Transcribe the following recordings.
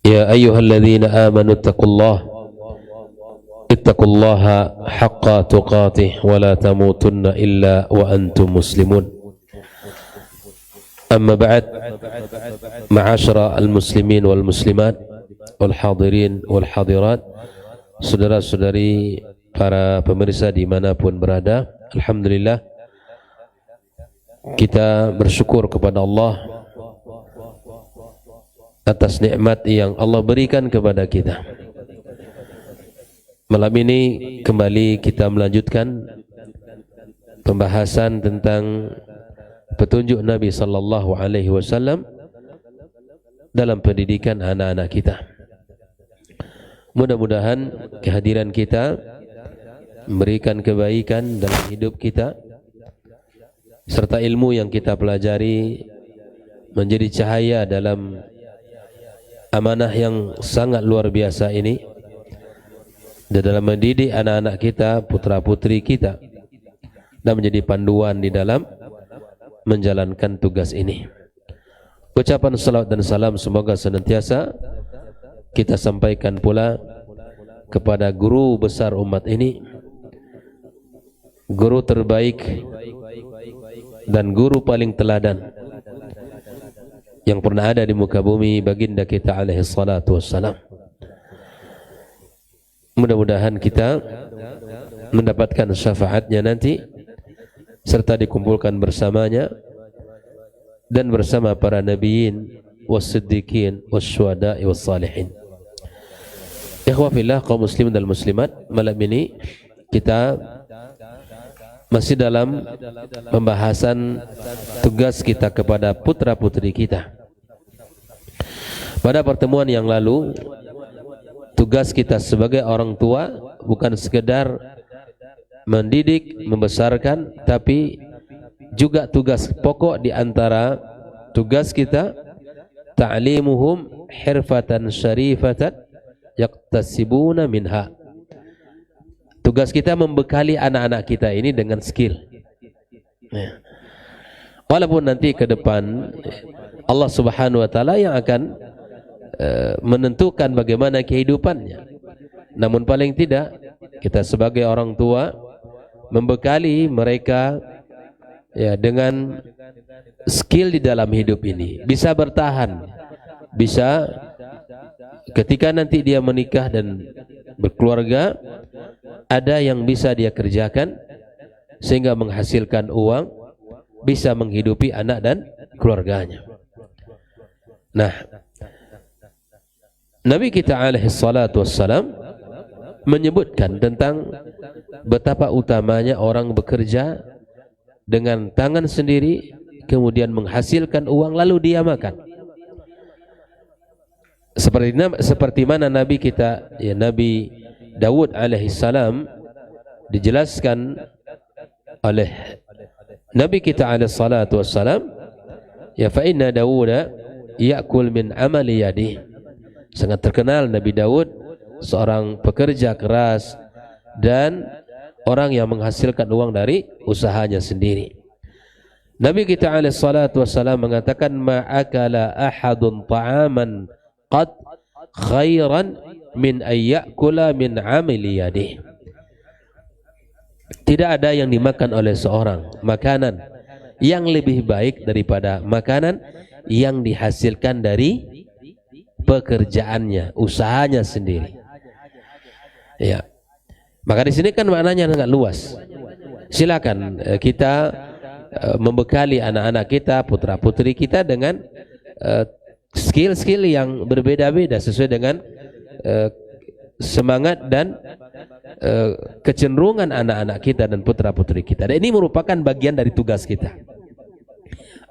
يا أيها الذين آمنوا اتقوا الله حق تقاته ولا تموتن إلا وأنتم مسلمون. أما بعد، معاشر المسلمين والmuslimat wal hadirin wal hadirat, saudara-saudari para pemirsa dimanapun berada, alhamdulillah kita bersyukur kepada Allah atas nikmat yang Allah berikan kepada kita. Malam ini kembali kita melanjutkan pembahasan tentang petunjuk Nabi sallallahu alaihi wasallam dalam pendidikan anak-anak kita. Mudah-mudahan kehadiran kita memberikan kebaikan dalam hidup kita, serta ilmu yang kita pelajari menjadi cahaya dalam amanah yang sangat luar biasa ini, dan dalam mendidik anak-anak kita, putra-putri kita, dan menjadi panduan di dalam menjalankan tugas ini. Ucapan salawat dan salam semoga senantiasa kita sampaikan pula kepada guru besar umat ini, guru terbaik dan guru paling teladan yang pernah ada di muka bumi, baginda kita alaihi salatu wassalam. Mudah-mudahan kita mendapatkan syafaatnya nanti, serta dikumpulkan bersamanya dan bersama para nabiyin was-siddiqin was-syuhada'i was-salihin. Ikhwafillah, kaum muslimin dan muslimat, malam ini kita masih dalam pembahasan tugas kita kepada putra-putri kita. Pada pertemuan yang lalu, tugas kita sebagai orang tua bukan sekedar mendidik, membesarkan, tapi juga tugas pokok di antara tugas kita ta'limuhum hirfatan syarifatan yaktasibuna minha. Tugas kita membekali anak-anak kita ini dengan skill. Walaupun nanti ke depan Allah Subhanahu wa taala yang akan menentukan bagaimana kehidupannya, namun paling tidak kita sebagai orang tua membekali mereka dengan skill di dalam hidup ini, bisa bertahan, bisa ketika nanti dia menikah dan berkeluarga, ada yang bisa dia kerjakan sehingga menghasilkan uang, bisa menghidupi anak dan keluarganya. Nah, Nabi kita alaihi salatu wassalam menyebutkan tentang betapa utamanya orang bekerja dengan tangan sendiri, kemudian menghasilkan uang lalu dia makan. Seperti mana Nabi kita, Nabi Daud alaihi salam, dijelaskan oleh Nabi kita alaihi salatu wassalam, fa inna Dawuda ya'kul min amali yadihi. Sangat terkenal Nabi Daud seorang pekerja keras dan orang yang menghasilkan uang dari usahanya sendiri. Nabi kita alaihi salatu wassalam mengatakan, ma'akala ahadun ta'aman qad khairan min ayyakula min amili yadih. Tidak ada yang dimakan oleh seorang makanan yang lebih baik daripada makanan yang dihasilkan dari pekerjaannya, usahanya sendiri. Ya. Maka di sini kan maknanya sangat luas. Silakan kita membekali anak-anak kita, putra-putri kita dengan skill-skill yang berbeda-beda sesuai dengan semangat dan kecenderungan anak-anak kita dan putra-putri kita. Dan ini merupakan bagian dari tugas kita.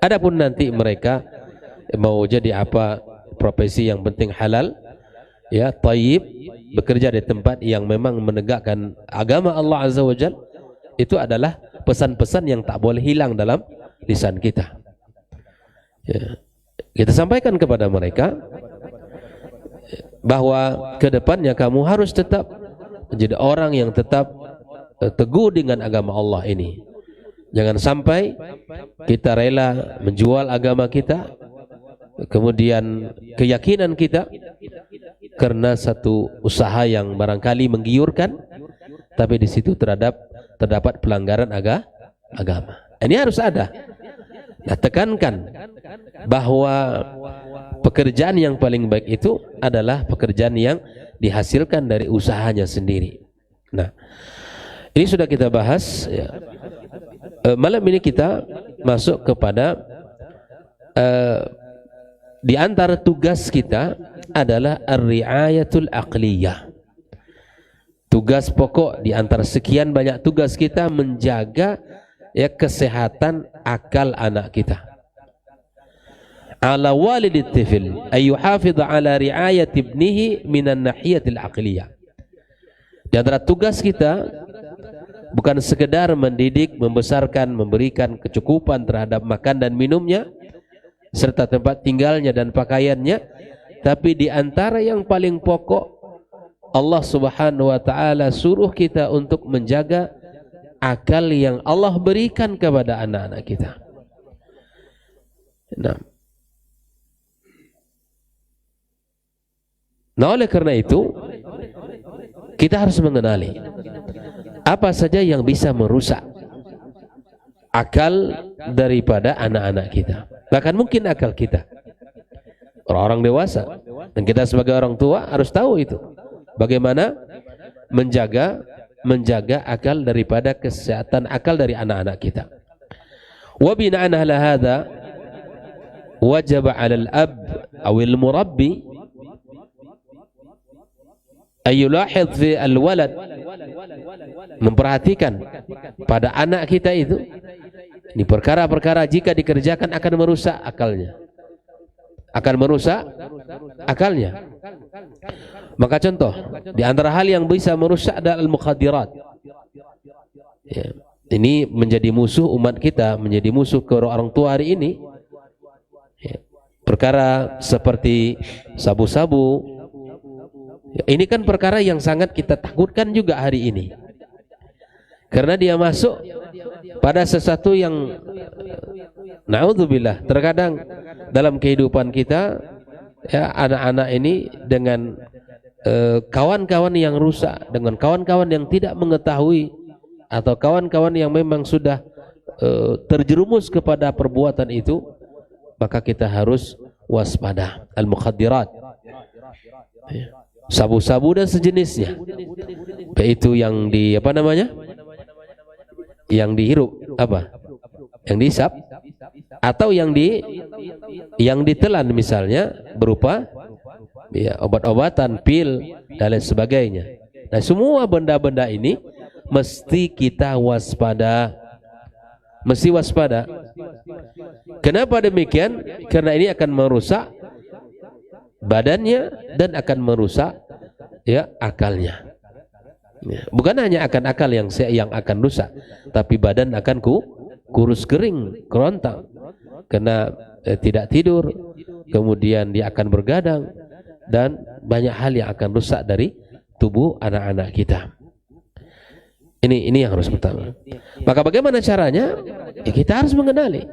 Adapun nanti mereka mau jadi apa, profesi yang penting halal, thayyib, bekerja di tempat yang memang menegakkan agama Allah Azza wa Jalla, itu adalah pesan-pesan yang tak boleh hilang dalam lisan kita. Kita sampaikan kepada mereka bahwa ke depannya kamu harus tetap menjadi orang yang tetap teguh dengan agama Allah ini. Jangan sampai kita rela menjual agama kita, kemudian keyakinan kita karena satu usaha yang barangkali menggiurkan, tapi di situ terdapat pelanggaran agama. Ini harus ada. Nah, tekankan bahwa pekerjaan yang paling baik itu adalah pekerjaan yang dihasilkan dari usahanya sendiri. Nah, ini sudah kita bahas ya. Malam ini kita masuk kepada di antara tugas kita adalah ar-ri'ayatul aqliyah. Tugas pokok di antara sekian banyak tugas kita menjaga ya kesehatan akal anak kita. Ala walidit tifl ay yuhafidh ala ri'ayat ibnihi minan nahiyatil aqliyah. Di antara tugas kita bukan sekedar mendidik, membesarkan, memberikan kecukupan terhadap makan dan minumnya serta tempat tinggalnya dan pakaiannya, tapi di antara yang paling pokok Allah Subhanahu wa taala suruh kita untuk menjaga akal yang Allah berikan kepada anak-anak kita. Nah, oleh karena itu kita harus mengenali apa saja yang bisa merusak akal daripada anak-anak kita. Bahkan mungkin akal kita, orang-orang dewasa, dan kita sebagai orang tua harus tahu itu. Bagaimana menjaga akal daripada kesehatan akal dari anak-anak kita. Wa bina'an ala hadza wajib 'ala al-ab aw al-murabbi ay yulahidh fi al-walad, memperhatikan pada anak kita itu ini perkara-perkara jika dikerjakan akan merusak akalnya. Maka contoh di antara hal yang bisa merusak adalah al-mukhadirat. Ya, ini menjadi musuh umat kita, menjadi musuh ke orang tua hari ini. Ya, perkara seperti sabu-sabu. Ya, ini kan perkara yang sangat kita takutkan juga hari ini. Karena dia masuk pada sesuatu yang naudzubillah, terkadang dalam kehidupan kita ya, anak-anak ini dengan kawan-kawan yang rusak, dengan kawan-kawan yang tidak mengetahui, atau kawan-kawan yang memang sudah terjerumus kepada perbuatan itu, maka kita harus waspada. Al-mukhadirat, sabu-sabu dan sejenisnya, yaitu yang di apa namanya, yang dihirup, apa, yang dihisap, atau yang ditelan misalnya berupa ya, obat-obatan, pil dan lain sebagainya. Nah, semua benda-benda ini mesti kita waspada, mesti waspada. Kenapa demikian? Karena ini akan merusak badannya dan akan merusak ya akalnya. Ya, bukan hanya akan akal yang akan rusak, tapi badan akan kurus kering, kerontang, karena tidak tidur, kemudian dia akan bergadang, dan banyak hal yang akan rusak dari tubuh anak-anak kita. Ini yang harus pertama. Maka bagaimana caranya? Ya, kita harus mengenali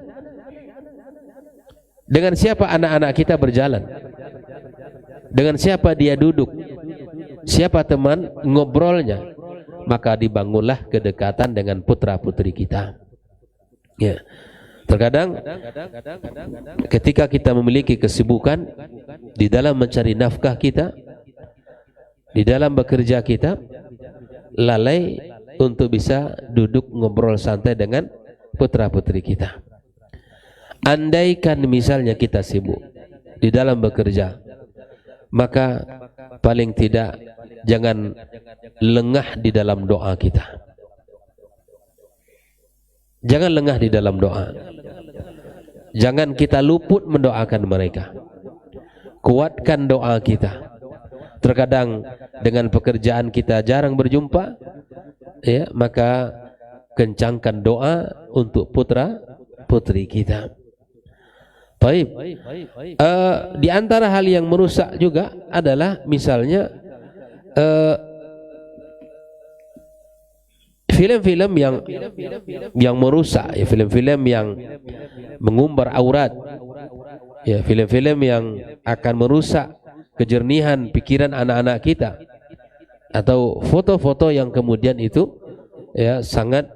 dengan siapa anak-anak kita berjalan, dengan siapa dia duduk, siapa teman ngobrolnya, maka dibangunlah kedekatan dengan putra-putri kita. Ya. Terkadang ketika kita memiliki kesibukan di dalam mencari nafkah kita, di dalam bekerja kita, lalai untuk bisa duduk ngobrol santai dengan putra-putri kita. Andaikan misalnya kita sibuk di dalam bekerja, maka paling tidak jangan lengah di dalam doa kita. Jangan lengah di dalam doa. Jangan kita luput mendoakan mereka. Kuatkan doa kita. Terkadang dengan pekerjaan kita jarang berjumpa, ya, maka kencangkan doa untuk putra putri kita. Baik. Di antara hal yang merusak juga adalah misalnya film-film yang merusak, ya, film-film yang mengumbar aurat, ya, film-film yang akan merusak kejernihan pikiran anak-anak kita, atau foto-foto yang kemudian itu ya sangat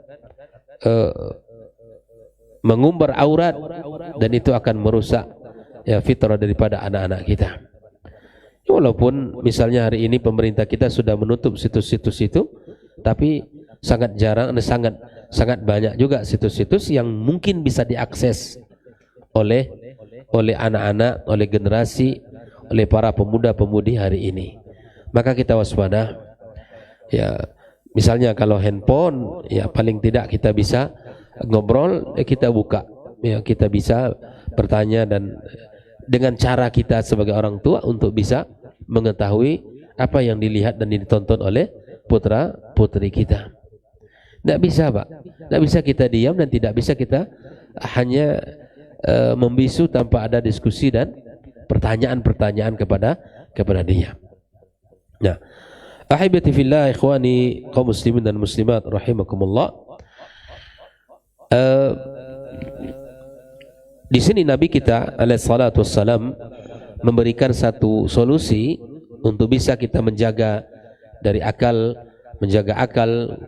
mengumbar aurat, dan itu akan merusak ya fitrah daripada anak-anak kita. Walaupun misalnya hari ini pemerintah kita sudah menutup situs-situs itu, tapi sangat jarang, sangat banyak juga situs-situs yang mungkin bisa diakses oleh anak-anak, oleh generasi, oleh para pemuda-pemudi hari ini. Maka kita waspada. Ya, misalnya kalau handphone, ya paling tidak kita bisa ngobrol, kita buka, ya kita bisa bertanya, dan dengan cara kita sebagai orang tua untuk bisa mengetahui apa yang dilihat dan ditonton oleh putra putri kita. Tidak bisa, Pak. Tidak bisa kita diam, dan tidak bisa kita hanya membisu tanpa ada diskusi dan pertanyaan-pertanyaan kepada dia. Nah, ahibati fillah, ikhwani kaum muslimin dan muslimat rahimakumullah. Di sini Nabi kita alaihi salatu wassalam memberikan satu solusi untuk bisa kita menjaga akal,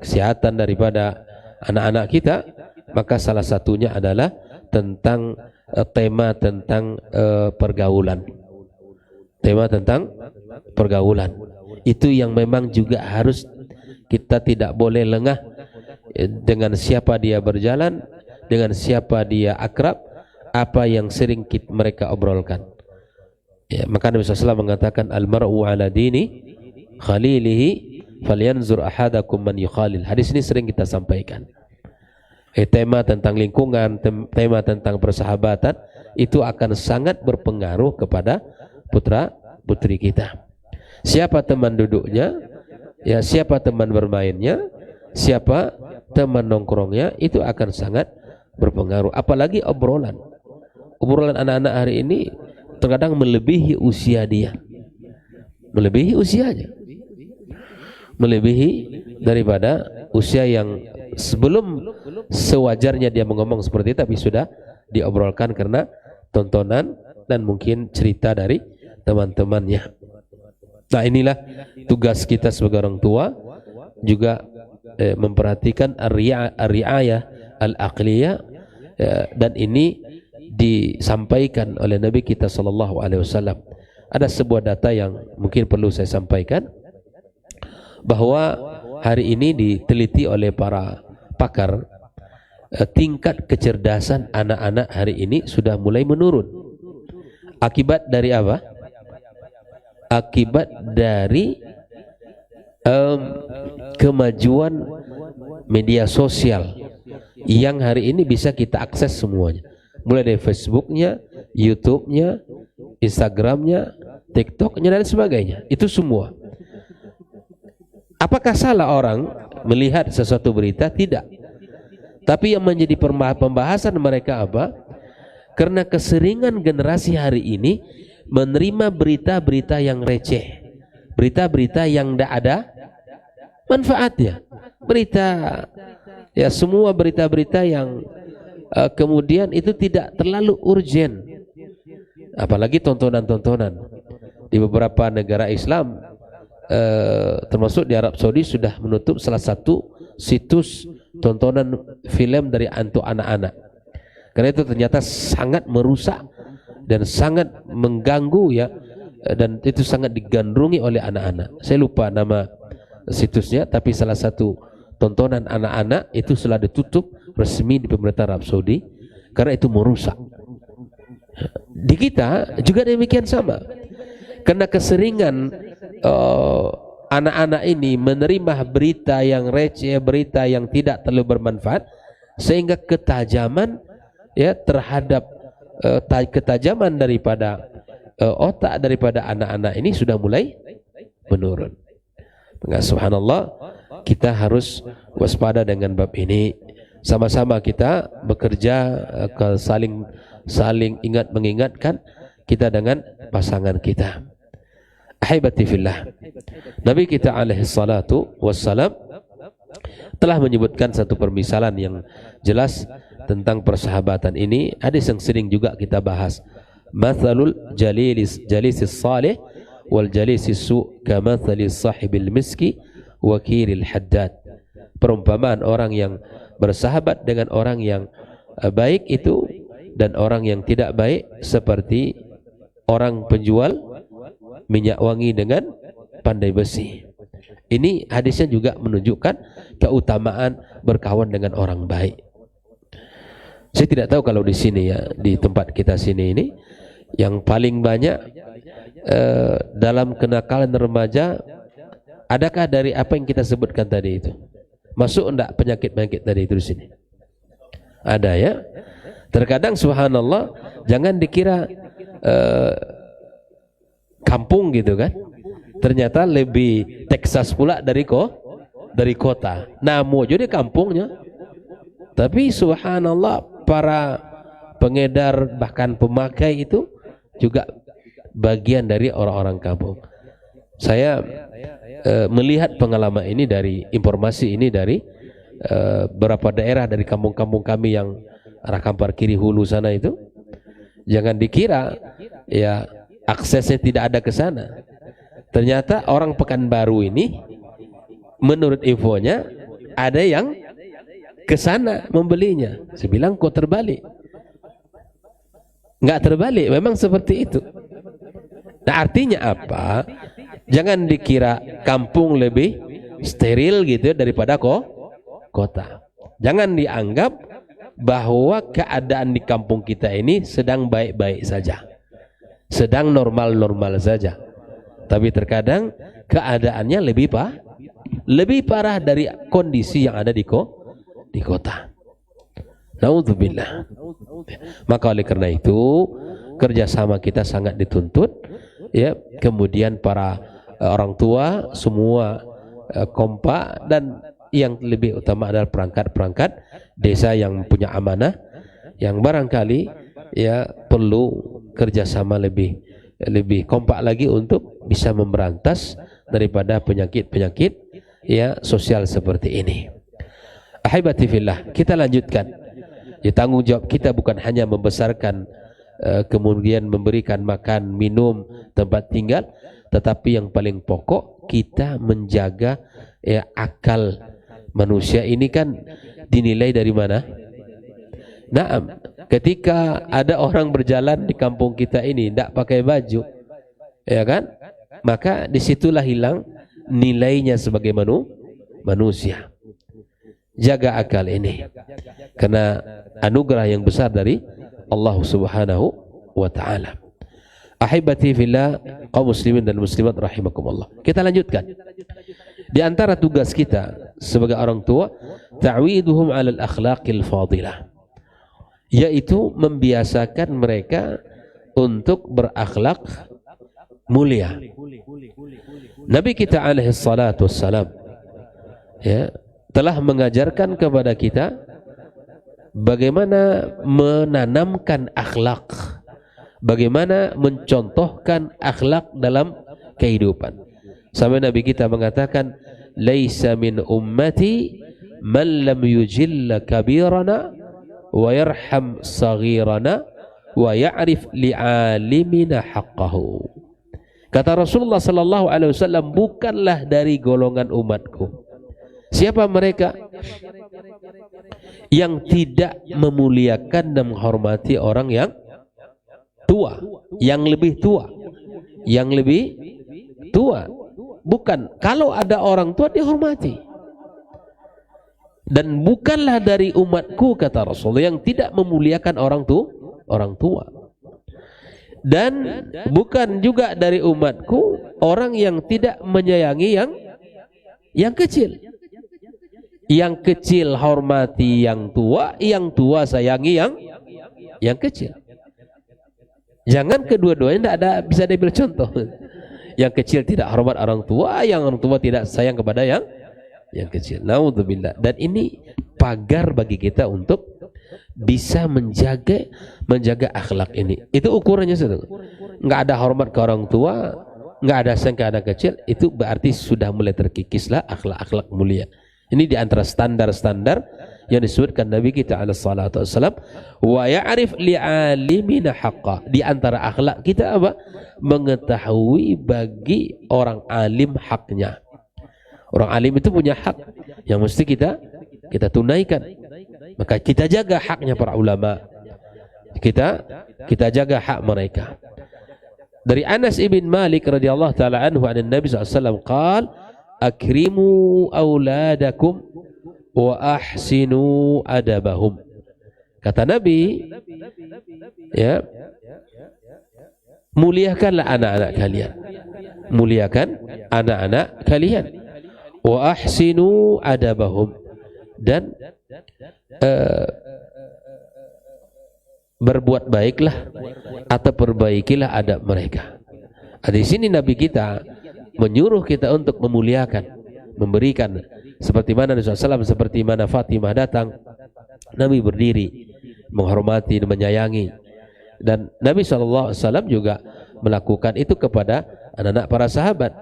kesehatan daripada anak-anak kita. Maka salah satunya adalah tentang tema tentang pergaulan. Tema tentang pergaulan itu yang memang juga harus kita tidak boleh lengah dengan siapa dia berjalan, dengan siapa dia akrab, apa yang sering mereka obrolkan. Ya, maka Nabi SAW mengatakan al-mar'u ala dini khalilihi falyanzur ahadakum man yukhalil. Hadis ini sering kita sampaikan. Tema tentang lingkungan, tema tentang persahabatan itu akan sangat berpengaruh kepada putra putri kita. Siapa teman duduknya, ya siapa teman bermainnya, siapa teman nongkrongnya, itu akan sangat berpengaruh. Apalagi obrolan anak-anak hari ini terkadang melebihi usia dia, melebihi usianya, melebihi daripada usia yang sebelum sewajarnya dia ngomong seperti itu, tapi sudah diobrolkan karena tontonan dan mungkin cerita dari teman-temannya. Nah, inilah tugas kita sebagai orang tua, juga memperhatikan ar-ri'ayah al-aqliyah, dan ini disampaikan oleh Nabi kita sallallahu alaihi wasallam. Ada sebuah data yang mungkin perlu saya sampaikan, bahwa hari ini diteliti oleh para pakar, tingkat kecerdasan anak-anak hari ini sudah mulai menurun. Akibat dari apa? Akibat dari kemajuan media sosial yang hari ini bisa kita akses semuanya, mulai dari Facebooknya, YouTube-nya, Instagramnya, TikToknya dan sebagainya. Itu semua. Apakah salah orang melihat sesuatu berita? Tidak. Tapi yang menjadi pembahasan mereka apa? Karena keseringan generasi hari ini menerima berita-berita yang receh, berita-berita yang tidak ada manfaatnya, semua berita-berita yang kemudian itu tidak terlalu urgen. Apalagi tontonan-tontonan di beberapa negara Islam, termasuk di Arab Saudi, sudah menutup salah satu situs tontonan film dari untuk anak-anak, karena itu ternyata sangat merusak dan sangat mengganggu, ya, dan itu sangat digandrungi oleh anak-anak. Saya lupa nama situsnya, tapi salah satu tontonan anak-anak itu sudah ditutup resmi di pemerintah Arab Saudi karena itu merusak. Di kita juga demikian sama, karena keseringan anak-anak ini menerima berita yang receh, berita yang tidak terlalu bermanfaat, sehingga ketajaman, ya, terhadap ketajaman daripada otak daripada anak-anak ini sudah mulai menurun. Maka subhanallah, kita harus waspada dengan bab ini. Sama-sama kita bekerja, saling ingat mengingatkan kita dengan pasangan kita. Ahibati fillah, Nabi kita alaihi salatu wassalam telah menyebutkan satu permisalan yang jelas tentang persahabatan ini. Hadis yang sering juga kita bahas, mathalul jalisis salih wal jalisi su' kamathali sahibil miski wakilil haddad. Perumpamaan orang yang bersahabat dengan orang yang baik itu dan orang yang tidak baik seperti orang penjual minyak wangi dengan pandai besi. Ini hadisnya juga menunjukkan keutamaan berkawan dengan orang baik. Saya tidak tahu kalau di sini ya, di tempat kita sini ini yang paling banyak dalam kenakalan remaja, adakah dari apa yang kita sebutkan tadi itu? Masuk enggak penyakit-penyakit tadi itu di sini? Ada ya. Terkadang subhanallah, jangan dikira kampung gitu kan. Ternyata lebih Texas pula dari kota. Namun jadi kampungnya. Tapi subhanallah, para pengedar bahkan pemakai itu juga bagian dari orang-orang kampung. Saya melihat pengalaman ini dari informasi ini dari beberapa daerah dari kampung-kampung kami yang arah Kampar Kiri Hulu sana itu. Jangan dikira ya aksesnya tidak ada ke sana. Ternyata orang Pekanbaru ini menurut infonya ada yang ke sana membelinya. Saya bilang kok terbalik. Enggak terbalik, memang seperti itu. Nah, artinya apa? Jangan dikira kampung lebih steril gitu daripada kota. Jangan dianggap bahwa keadaan di kampung kita ini sedang baik-baik saja, sedang normal-normal saja. Tapi terkadang keadaannya lebih parah dari kondisi yang ada di kota. Naudzubillah. Maka oleh karena itu kerjasama kita sangat dituntut. Ya, kemudian para orang tua semua kompak, dan yang lebih utama adalah perangkat-perangkat desa yang punya amanah, yang barangkali ya perlu kerjasama lebih kompak lagi untuk bisa memberantas daripada penyakit-penyakit ya sosial seperti ini. Ahibati fillah, kita lanjutkan. Ya, tanggung jawab kita bukan hanya membesarkan kemudian memberikan makan, minum, tempat tinggal, tetapi yang paling pokok kita menjaga ya akal manusia ini kan dinilai dari mana? Naam, ketika ada orang berjalan di kampung kita ini tidak pakai baju, ya kan? Maka disitulah hilang nilainya sebagai manusia. Jaga akal ini, karena anugerah yang besar dari Allah Subhanahu wa ta'ala. Ahibati fillah, kaum muslimin dan muslimat rahimakumullah. Kita lanjutkan. Di antara tugas kita sebagai orang tua, ta'widuhum 'alal akhlaqil fadilah, yaitu membiasakan mereka untuk berakhlak mulia. Nabi kita alaihi salatu wassalam ya telah mengajarkan kepada kita bagaimana menanamkan akhlak, bagaimana mencontohkan akhlak dalam kehidupan. Sampai Nabi kita mengatakan, "Laisa min ummati man lam yujilla kabirana wa yarham saghirana wa ya'rif li'alimina haqqahu." Kata Rasulullah sallallahu alaihi wasallam, bukanlah dari golongan umatku. Siapa mereka? Yang tidak memuliakan dan menghormati orang yang tua, yang lebih tua, yang lebih tua. Bukan, kalau ada orang tua dihormati. Dan bukanlah dari umatku, kata Rasulullah, yang tidak memuliakan orang tua. Dan bukan juga dari umatku orang yang tidak menyayangi yang kecil. Yang kecil hormati yang tua sayangi yang kecil. Jangan kedua-duanya tidak ada bisa diambil contoh. Yang kecil tidak hormat orang tua, yang orang tua tidak sayang kepada yang kecil. Naudzubillah. Dan ini pagar bagi kita untuk bisa menjaga akhlak ini. Itu ukurannya satu. Enggak ada hormat ke orang tua, enggak ada sayang ke anak kecil, itu berarti sudah mulai terkikislah akhlak-akhlak mulia. Ini di antara standar-standar yang disebutkan Nabi kita alaihi salatu wassalam, wa ya'rif li'alimina haqqa. Di antara akhlak kita apa? Mengetahui bagi orang alim haknya. Orang alim itu punya hak yang mesti kita tunaikan. Maka kita jaga haknya para ulama. Kita jaga hak mereka. Dari Anas ibn Malik radhiyallahu taala anhu an Nabi sallallahu alaihi wasallam qaal akrimu auladakum wa ahsinu adabahum. Kata Nabi, ya, muliakanlah anak-anak kalian. Muliakan anak-anak kalian. Wa ahsinu adabahum, dan berbuat baiklah atau perbaikilah adab mereka. Di sini Nabi kita menyuruh kita untuk memuliakan, memberikan, seperti mana Nabi SAW, seperti mana Fatimah datang, Nabi berdiri menghormati dan menyayangi. Dan Nabi SAW juga melakukan itu kepada anak-anak para sahabat,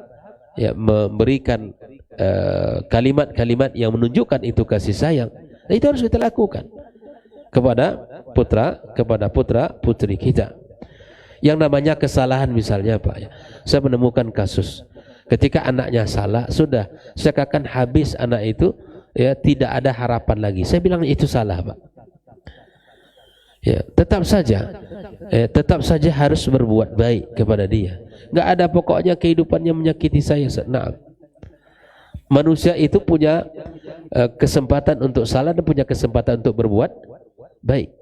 ya, memberikan kalimat-kalimat yang menunjukkan itu kasih sayang. Dan itu harus kita lakukan kepada putra putri kita. Yang namanya kesalahan misalnya Pak, ya, saya menemukan kasus ketika anaknya salah, sudah seakan habis anak itu, ya, tidak ada harapan lagi. Saya bilang itu salah Pak. Ya, tetap saja harus berbuat baik kepada dia. Nggak ada pokoknya kehidupannya menyakiti saya. Nah, manusia itu punya kesempatan untuk salah dan punya kesempatan untuk berbuat baik.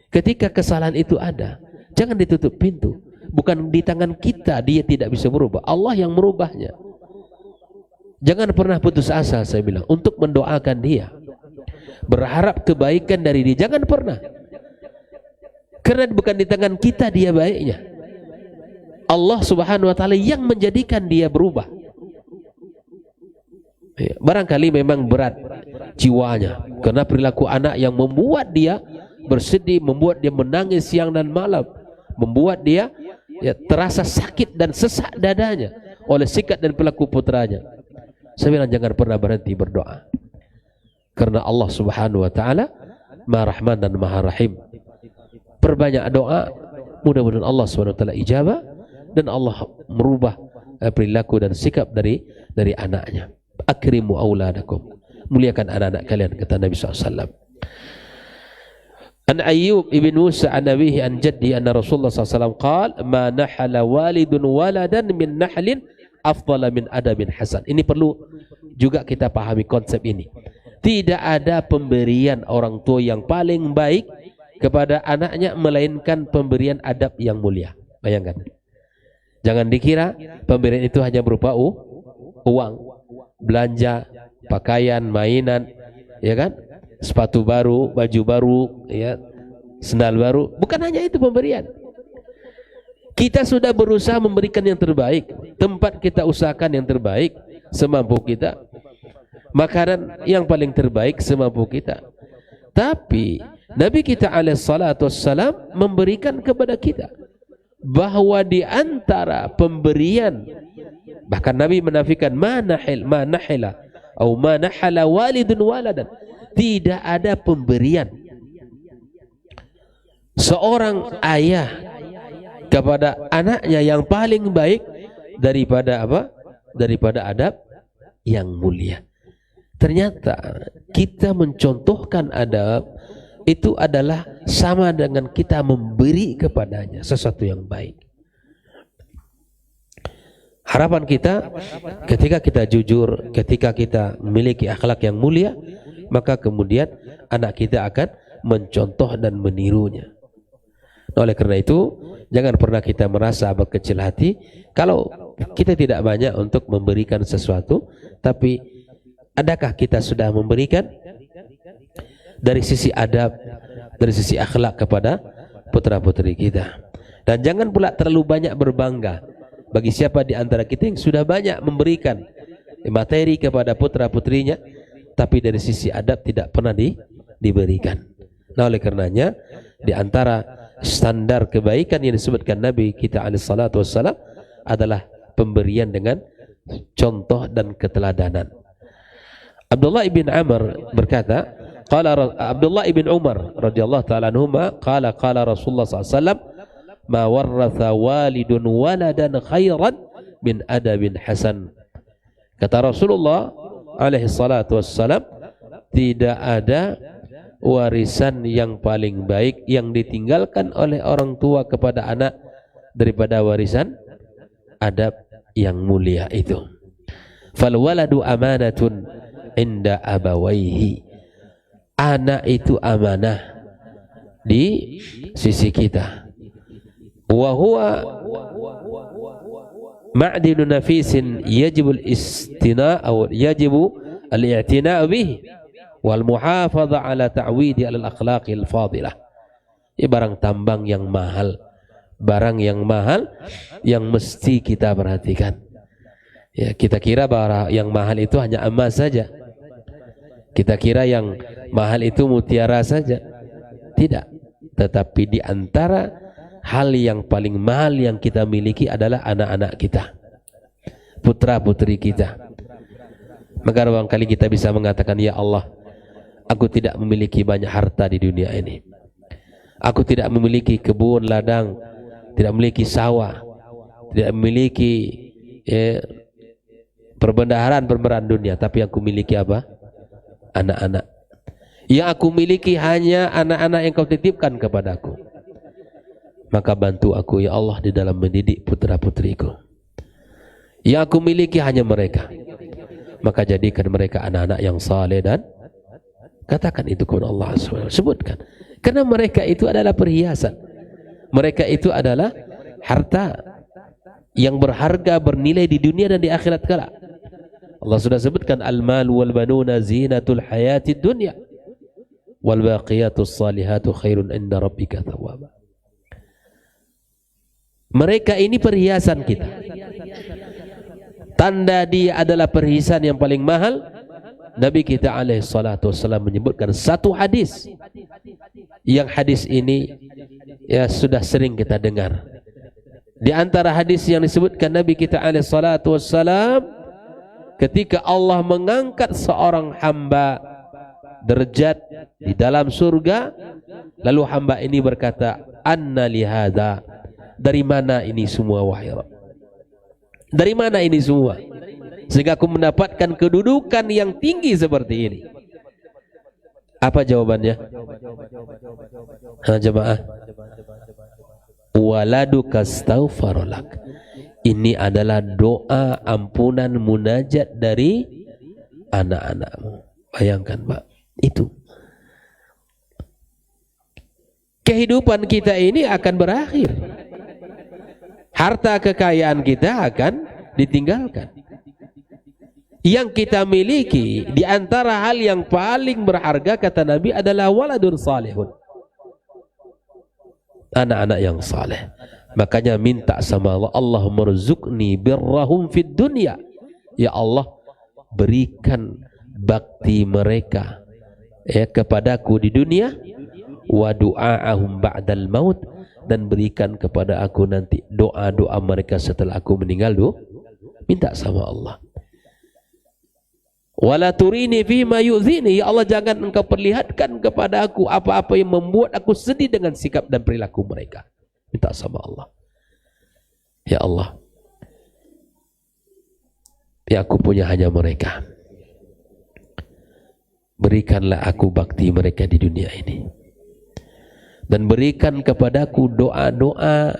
Ketika kesalahan itu ada, jangan ditutup pintu. Bukan di tangan kita dia tidak bisa berubah, Allah yang merubahnya. Jangan pernah putus asa, saya bilang, untuk mendoakan dia, berharap kebaikan dari dia. Jangan pernah, karena bukan di tangan kita dia baiknya. Allah subhanahu wa ta'ala yang menjadikan dia berubah. Barangkali memang berat jiwanya karena perilaku anak yang membuat dia bersedih, membuat dia menangis siang dan malam, membuat dia, ya, terasa sakit dan sesak dadanya oleh sikap dan perilaku putranya. Saya bilang jangan pernah berhenti berdoa, karena Allah subhanahu wa ta'ala Maha Rahman dan Maha Rahim. Perbanyak doa, mudah-mudahan Allah subhanahu wa ta'ala ijabah dan Allah merubah perilaku dan sikap dari anaknya. Akrimu auladakum, muliakan anak-anak kalian, kata Nabi SAW. An Ayyub ibn Musa an Nabihi an Jaddi anna Rasulullah SAW qal ma nahala walidun waladan min nahlin afdala min adabin hasan. Ini perlu juga kita pahami konsep ini. Tidak ada pemberian orang tua yang paling baik kepada anaknya melainkan pemberian adab yang mulia. Bayangkan, jangan dikira pemberian itu hanya berupa uang, belanja, pakaian, mainan, ya kan, sepatu baru, baju baru, ya, sendal baru. Bukan hanya itu pemberian. Kita sudah berusaha memberikan yang terbaik, tempat kita usahakan yang terbaik semampu kita, makanan yang paling terbaik semampu kita. Tapi Nabi kita alaihi salatu wassalam memberikan kepada kita, bahwa di antara pemberian, bahkan Nabi menafikan ma nahila atau ma nahala walidun waladan, tidak ada pemberian seorang ayah kepada anaknya yang paling baik daripada apa? Daripada adab yang mulia. Ternyata kita mencontohkan adab itu adalah sama dengan kita memberi kepadanya sesuatu yang baik. Harapan kita ketika kita jujur, ketika kita memiliki akhlak yang mulia, maka kemudian anak kita akan mencontoh dan menirunya. Oleh karena itu, jangan pernah kita merasa berkecil hati kalau kita tidak banyak untuk memberikan sesuatu. Tapi adakah kita sudah memberikan dari sisi adab, dari sisi akhlak kepada putra-putri kita? Dan jangan pula terlalu banyak berbangga bagi siapa di antara kita yang sudah banyak memberikan materi kepada putra-putrinya, tapi dari sisi adab tidak pernah diberikan. Nah, oleh karenanya di antara standar kebaikan yang disebutkan Nabi kita alaihi salatu wassalam adalah pemberian dengan contoh dan keteladanan. Abdullah ibn Amr berkata, Abdullah ibn Umar radhiyallahu taala anhuma qala Rasulullah sallallahu alaihi wasallam ma warratha walidun waladan khairan min adabin hasan. Kata Rasulullah alaihi salatu wassalam, tidak ada warisan yang paling baik yang ditinggalkan oleh orang tua kepada anak daripada warisan adab yang mulia itu. Fal waladu amanatun inda abawaihi. Anak itu amanah di sisi kita. Wa huwa ma'dinu nafisin yajibu al-istina' atau yajibu al-i'tina' bihi wal muhafadha ala ta'widi ala al-akhlaqi al-fadilah. Ini barang tambang yang mahal, barang yang mahal yang mesti kita perhatikan. Ya, kita kira barang yang mahal itu hanya emas saja. Kita kira yang mahal itu mutiara saja. Tidak. Tetapi di antara hal yang paling mahal yang kita miliki adalah anak-anak kita, putra-putri kita. Maka barangkali kita bisa mengatakan, ya Allah, aku tidak memiliki banyak harta di dunia ini. Aku tidak memiliki kebun ladang, tidak memiliki sawah, tidak memiliki perbendaharaan dunia. Tapi yang aku miliki apa? Anak-anak. Yang aku miliki hanya anak-anak yang kau titipkan kepadaku. Maka bantu aku ya Allah di dalam mendidik putra-putriku. Yang aku miliki hanya mereka. Maka jadikan mereka anak-anak yang saleh dan katakan itu kepada Allah SWT. Sebutkan. Karena mereka itu adalah perhiasan. Mereka itu adalah harta yang berharga, bernilai di dunia dan di akhirat kelak. Allah sudah sebutkan al-mal wal banuna zinatul hayatid dunya wal baqiyatus salihatu khairun inda rabbika thawaba. Mereka ini perhiasan kita. Tanda dia adalah perhiasan yang paling mahal. Nabi kita alaihi salatu wassalam menyebutkan satu hadis. Yang hadis ini ya sudah sering kita dengar. Di antara hadis yang disebutkan Nabi kita alaihi salatu wassalam, ketika Allah mengangkat seorang hamba derajat di dalam surga, lalu hamba ini berkata, anna lihada, dari mana ini semua wahai Rabb? Dari mana ini semua? Sehingga aku mendapatkan kedudukan yang tinggi seperti ini. Apa jawabannya? Jemaah, waladuka astaghfarulak. Ini adalah doa ampunan munajat dari anak-anakmu. Bayangkan Pak, itu. Kehidupan kita ini akan berakhir. Harta kekayaan kita akan ditinggalkan. Yang kita miliki di antara hal yang paling berharga kata Nabi adalah waladun salihun. Anak-anak yang saleh. Makanya minta sama Allah, Allahumma rzuqni birrahum fid dunya. Ya Allah, berikan bakti mereka kepadaku di dunia, wa du'aahum ba'dal maut, dan berikan kepada aku nanti doa-doa mereka setelah aku meninggal. Minta sama Allah. Wala turini fima yu'zini, ya Allah, jangan engkau perlihatkan kepada aku apa-apa yang membuat aku sedih dengan sikap dan perilaku mereka. Minta sama Allah. Ya Allah, ya aku punya hanya mereka. Berikanlah aku bakti mereka di dunia ini. Dan berikan kepadaku doa-doa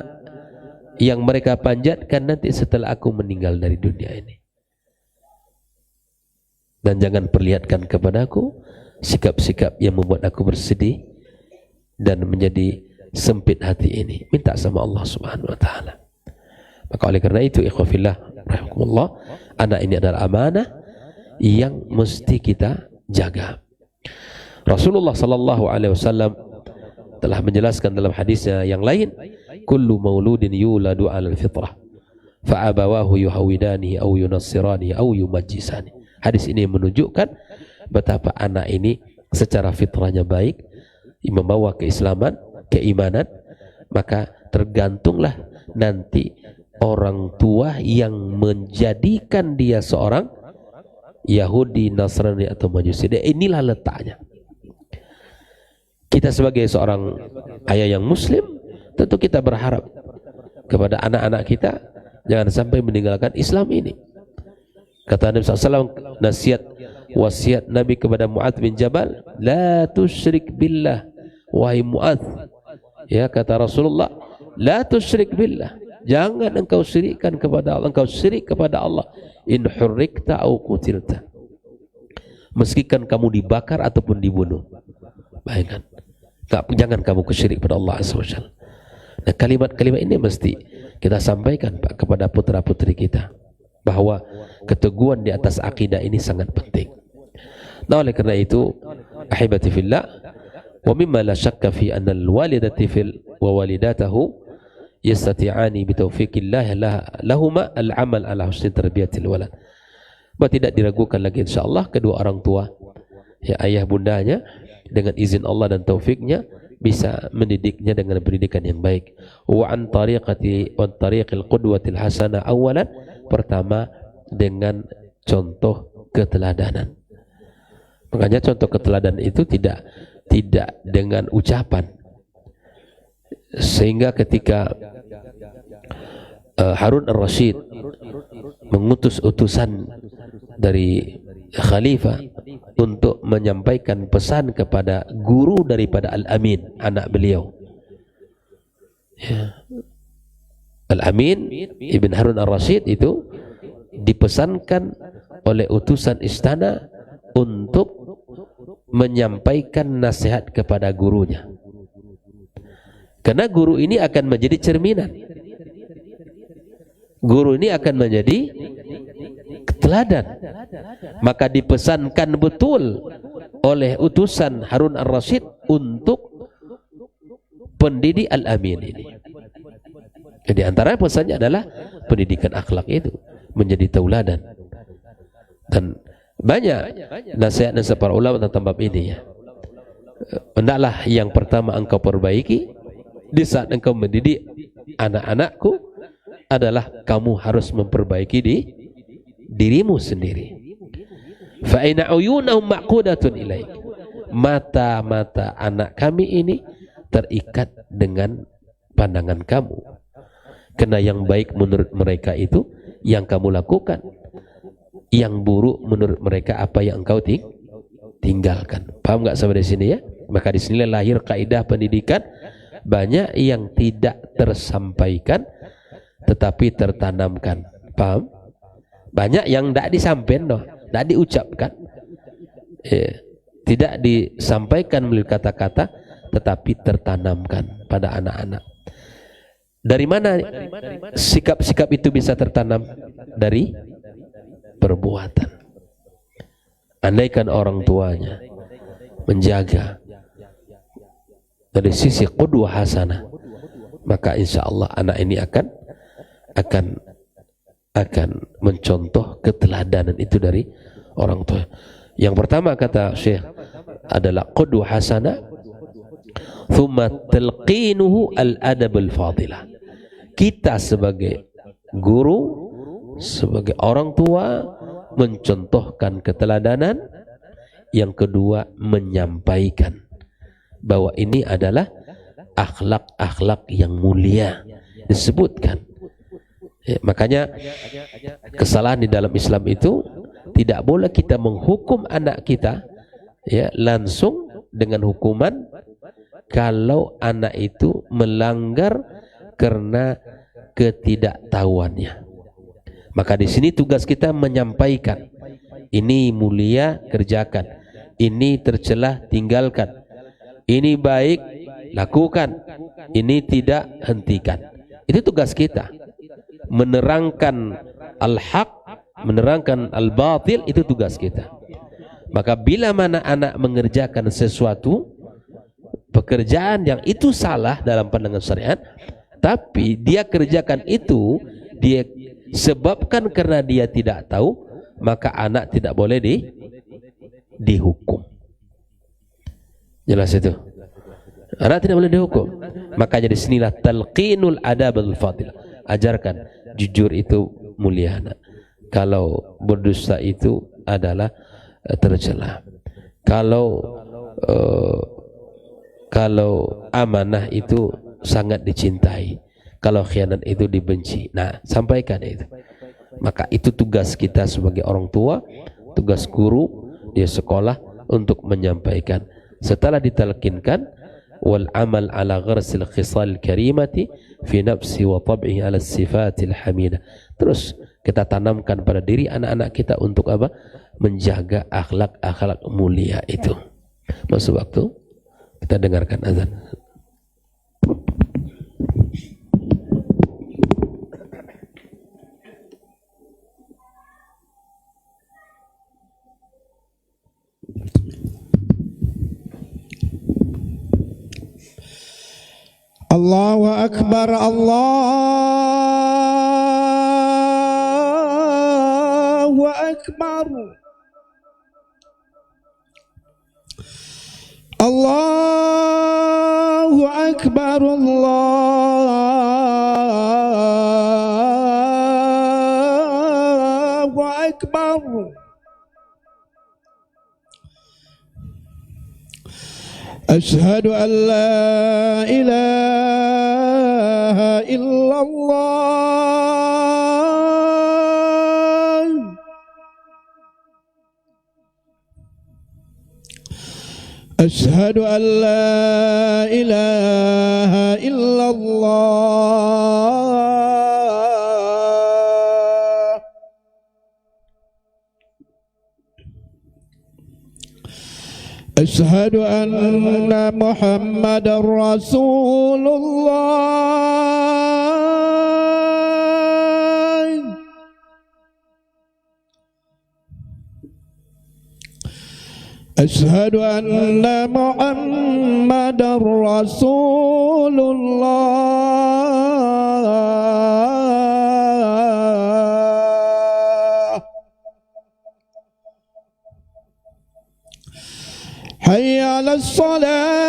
yang mereka panjatkan nanti setelah aku meninggal dari dunia ini. Dan jangan perlihatkan kepadaku sikap-sikap yang membuat aku bersedih dan menjadi sempit hati ini. Minta sama Allah Subhanahu wa taala. Maka oleh karena itu ikhwafillah rahimakumullah, anak ini adalah amanah yang mesti kita jaga. Rasulullah sallallahu alaihi wasallam telah menjelaskan dalam hadisnya yang lain, kullu mauludin yuladu 'alal fitrah fa abawahu yuhawidanihi aw yunassiranihi aw yumajjisani. Hadis ini menunjukkan betapa anak ini secara fitrahnya baik, membawa keislaman, keimanan, maka tergantunglah nanti orang tua yang menjadikan dia seorang Yahudi, Nasrani atau Majusi. Inilah letaknya. Kita sebagai seorang ayah yang muslim, tentu kita berharap kepada anak-anak kita jangan sampai meninggalkan Islam ini. Kata Nabi SAW, nasihat wasiat Nabi kepada Mu'adz bin Jabal, la tusyrik billah, wahai Mu'adz. Ya, kata Rasulullah, la tusyrik billah, jangan engkau syirikkan kepada Allah, engkau syirik kepada Allah. In hurrikta au qutilta, meskikan kamu dibakar ataupun dibunuh. Bayangkan, jangan kamu kesyirik pada Allah Azza wa Jalla. Nah, kalimat-kalimat ini mesti kita sampaikan, Pak, kepada putra-putri kita, bahwa keteguhan di atas akidah ini sangat penting. Nah, oleh karena itu, ahibati fillah, wa mimma la syakka fi anna al-walidati fil wa walidatahu yastati'ani bi taufiqillah lahuma al-amal ala husni tarbiyatil walad. Bahwa tidak diragukan lagi insyaallah kedua orang tua, ya, ayah bundanya, dengan izin Allah dan taufiknya bisa mendidiknya dengan pendidikan yang baik. Wa an tariqil qudwatil hasanah awalan, pertama dengan contoh keteladanan. Makanya contoh keteladanan itu tidak dengan ucapan. Sehingga ketika Harun ar-Rasyid mengutus utusan dari khalifah untuk menyampaikan pesan kepada guru daripada Al-Amin, anak beliau, ya. Al-Amin Ibn Harun ar-Rasyid itu dipesankan oleh utusan istana untuk menyampaikan nasihat kepada gurunya. Karena guru ini akan menjadi cerminan. Guru ini akan menjadi teladan. Maka dipesankan betul oleh utusan Harun ar-Rasyid untuk pendidik Al-Amin ini. Jadi antara pesannya adalah pendidikan akhlak itu menjadi tauladan. Dan banyak nasihat-nasihat para ulama tentang bab ini, ya. Hendaklah yang pertama engkau perbaiki di saat engkau mendidik anak-anakku adalah kamu harus memperbaiki dirimu sendiri. Fa inna uyunahum maqudatun ilaik, mata-mata anak kami ini terikat dengan pandangan kamu. Karena yang baik menurut mereka itu yang kamu lakukan, yang buruk menurut mereka apa yang engkau tinggalkan. Paham nggak sampai di sini, ya? Maka di sini lahir kaidah pendidikan, banyak yang tidak tersampaikan tetapi tertanamkan. Paham? Banyak yang tidak disampaikan, tidak diucapkan, tidak disampaikan melalui kata-kata tetapi tertanamkan pada anak-anak. Dari mana sikap-sikap itu bisa tertanam? Dari perbuatan. Andaikan orang tuanya menjaga dari sisi qudwah hasanah, maka insya Allah anak ini akan mencontoh keteladanan itu dari orang tua. Yang pertama kata Syekh adalah qudwah hasanah, thumma talqinuhu al-adab al-fadilah. Kita sebagai guru, sebagai orang tua, mencontohkan keteladanan. Yang kedua, menyampaikan bahwa ini adalah akhlak-akhlak yang mulia disebutkan. Ya, makanya kesalahan di dalam Islam itu tidak boleh kita menghukum anak kita, ya, langsung dengan hukuman kalau anak itu melanggar karena ketidaktahuannya. Maka di sini tugas kita menyampaikan, ini mulia kerjakan, ini tercelah tinggalkan, ini baik lakukan, ini tidak hentikan. Itu tugas kita. Menerangkan al-haq, menerangkan al-batil, itu tugas kita. Maka bila mana anak mengerjakan sesuatu pekerjaan yang itu salah dalam pandangan syariat, tapi dia kerjakan itu, dia sebabkan karena dia tidak tahu, maka anak tidak boleh dihukum. Jelas itu. Anak tidak boleh dihukum. Makanya di sinilah talqinul adab al-fadil. Ajarkan jujur itu mulia anak. Kalau berdusta itu adalah tercela. Kalau kalau amanah itu sangat dicintai, kalau khianat itu dibenci. Nah, sampaikan itu. Maka itu tugas kita sebagai orang tua, tugas guru di sekolah untuk menyampaikan. Setelah ditalkinkan, wal amal ala gharsil khisal karimati fi nafsi wa tab'ihi ala sifatil hamidah. Terus kita tanamkan pada diri anak-anak kita untuk apa? Menjaga akhlak-akhlak mulia itu. Masuk waktu, kita dengarkan azan. Allahu Akbar, Allahu Akbar, Allahu Akbar, Allahu Akbar. أشهد أن لا إله إلا الله أشهد أن لا إله إلا الله أشهد أن محمد رسول الله أشهد أن محمد رسول الله حي على الصلاة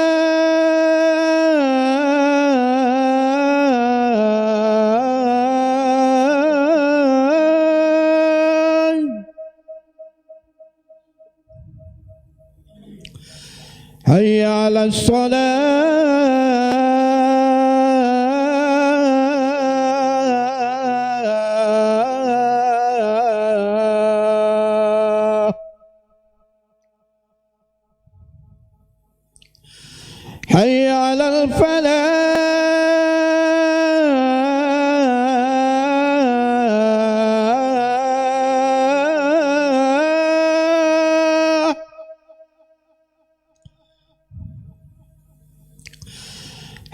حي على الصلاة حي على الفلاح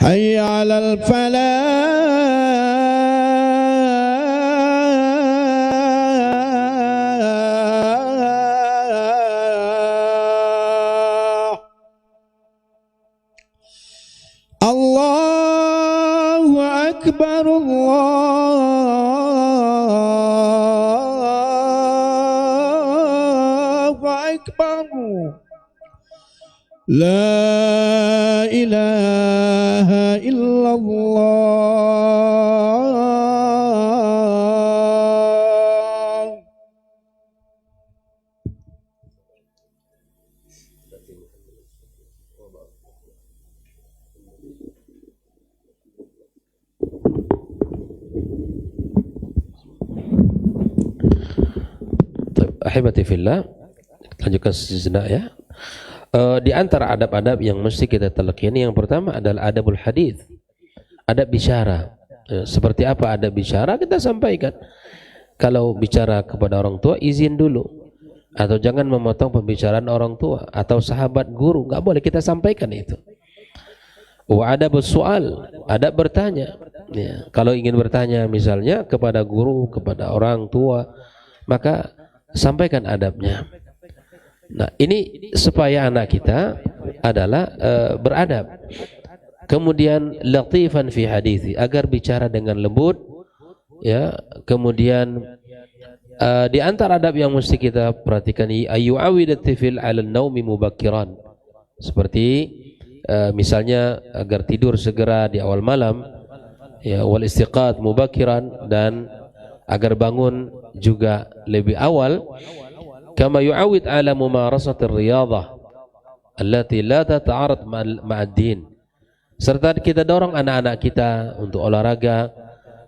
حي على الفلاح الله أكبر الله أكبر لا إله إلا الله. Ahibati fillah, lanjutkan sejenak ya. Di antara adab-adab yang mesti kita telakini, yang pertama adalah adabul hadis, adab bicara. Seperti apa adab bicara kita sampaikan. Kalau bicara kepada orang tua izin dulu, atau jangan memotong pembicaraan orang tua atau sahabat guru, nggak boleh kita sampaikan itu. Wa adabus soal, adab bertanya. Ya, kalau ingin bertanya misalnya kepada guru, kepada orang tua, maka sampaikan adabnya. Nah, ini supaya anak kita adalah beradab. Kemudian latifan fi hadithi, agar bicara dengan lembut, ya. Kemudian di antara adab yang mesti kita perhatikan, ayyu'awidat tifil 'ala an-naumi mubakkiran. Seperti misalnya agar tidur segera di awal malam, ya, wal istiqat mubakkiran, dan agar bangun juga lebih awal. Kama yu'awid ala mumarasatir riyadhah, allati la tata'arad ma'ad-din. Serta kita dorong anak-anak kita untuk olahraga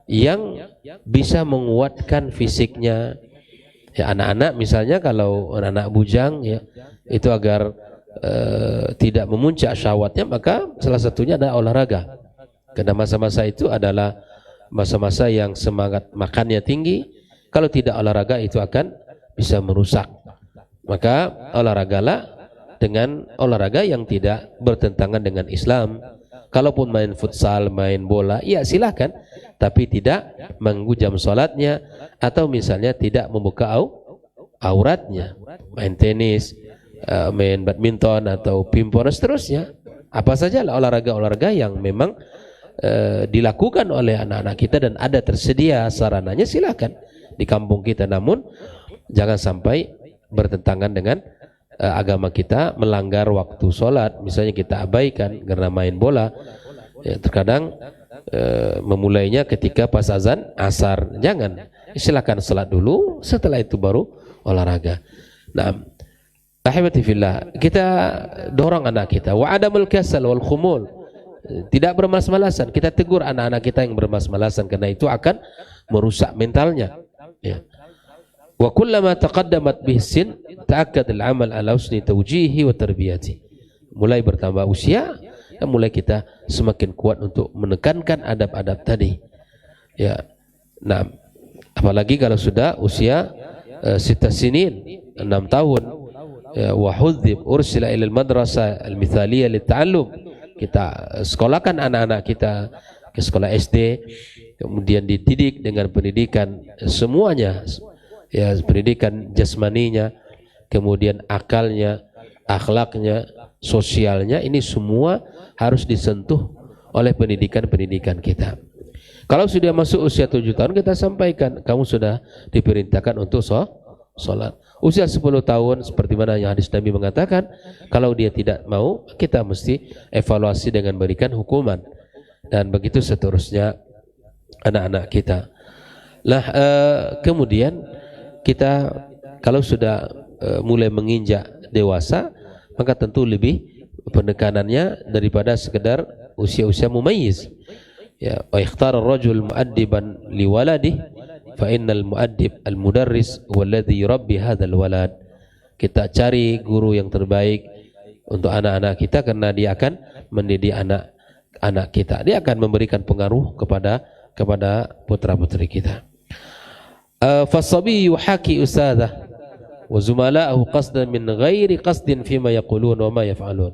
yang bisa menguatkan fisiknya. Ya, anak-anak misalnya kalau anak-anak bujang ya, itu agar tidak memuncak syahwatnya, maka salah satunya adalah olahraga. Karena masa-masa itu adalah masa-masa yang semangat makannya tinggi. Kalau tidak olahraga itu akan bisa merusak. Maka olahragalah dengan olahraga yang tidak bertentangan dengan Islam. Kalaupun main futsal, main bola, ya silakan, tapi tidak mengganggu jam sholatnya, atau misalnya tidak membuka auratnya. Main tenis, main badminton atau pingpong dan seterusnya. Apa saja olahraga-olahraga yang memang dilakukan oleh anak-anak kita dan ada tersedia sarananya, silakan di kampung kita. Namun jangan sampai bertentangan dengan agama kita, melanggar waktu sholat. Misalnya kita abaikan karena main bola, ya, terkadang memulainya ketika pas azan asar. Jangan, silakan sholat dulu, setelah itu baru olahraga. Nah, ahibati fillah, kita dorong anak kita wa adamul kasal wal khumul, tidak bermalas-malasan. Kita tegur anak-anak kita yang bermalas-malasan, karena itu akan merusak mentalnya, ya. Wa kullama taqaddamat bihi sin ta'akkad al-amal ala husni tawjihi wa tarbiyati. Mulai bertambah usia, mulai kita semakin kuat untuk menekankan adab-adab tadi. Ya. Nah, apalagi kalau sudah usia 6 sinin, 6 tahun. Ya, wa hudzib ursila ila al-madrasah al-mithaliyah lit-ta'allum. Kita sekolahkan anak-anak kita ke sekolah SD, kemudian dididik dengan pendidikan semuanya. Ya, pendidikan jasmaninya, kemudian akalnya, akhlaknya, sosialnya, ini semua harus disentuh oleh pendidikan-pendidikan kita. Kalau sudah masuk usia 7 tahun, kita sampaikan kamu sudah diperintahkan untuk sholat. Usia 10 tahun seperti mana yang hadis Nabi mengatakan, kalau dia tidak mau, kita mesti evaluasi dengan berikan hukuman, dan begitu seterusnya anak-anak kita. Nah, kemudian kita kalau sudah mulai menginjak dewasa, maka tentu lebih penekanannya daripada sekedar usia-usia mumayyiz. Ya, wa ikhtara ar-rajul mu'addiban li waladihi fa innal mu'addib al-mudarris huwa alladhi yurabbi hadzal walad. Kita cari guru yang terbaik untuk anak-anak kita, karena dia akan mendidik anak-anak kita. Dia akan memberikan pengaruh kepada putra-putri kita. Fasabi yuhaki usadah wa zumala'ahu qasdan min ghairi qasdin fima yaqulun wa ma yaf'alun.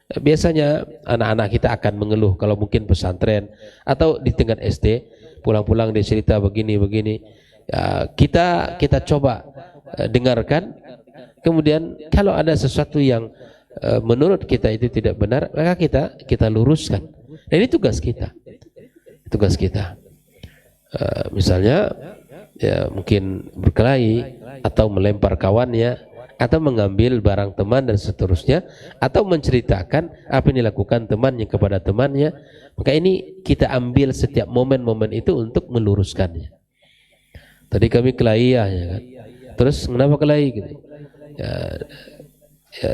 Biasanya anak-anak kita akan mengeluh kalau mungkin pesantren atau di tingkat SD, pulang-pulang dia cerita begini-begini. Ya, kita coba dengarkan. Kemudian kalau ada sesuatu yang menurut kita itu tidak benar, maka kita luruskan. Dan ini tugas kita. Tugas kita. Misalnya ya, mungkin berkelahi atau melempar kawannya atau mengambil barang teman dan seterusnya, atau menceritakan apa yang dilakukan temannya kepada temannya, maka ini kita ambil setiap momen-momen itu untuk meluruskannya. Tadi kami kelahi ya kan, terus kenapa kelahi gitu? Ya,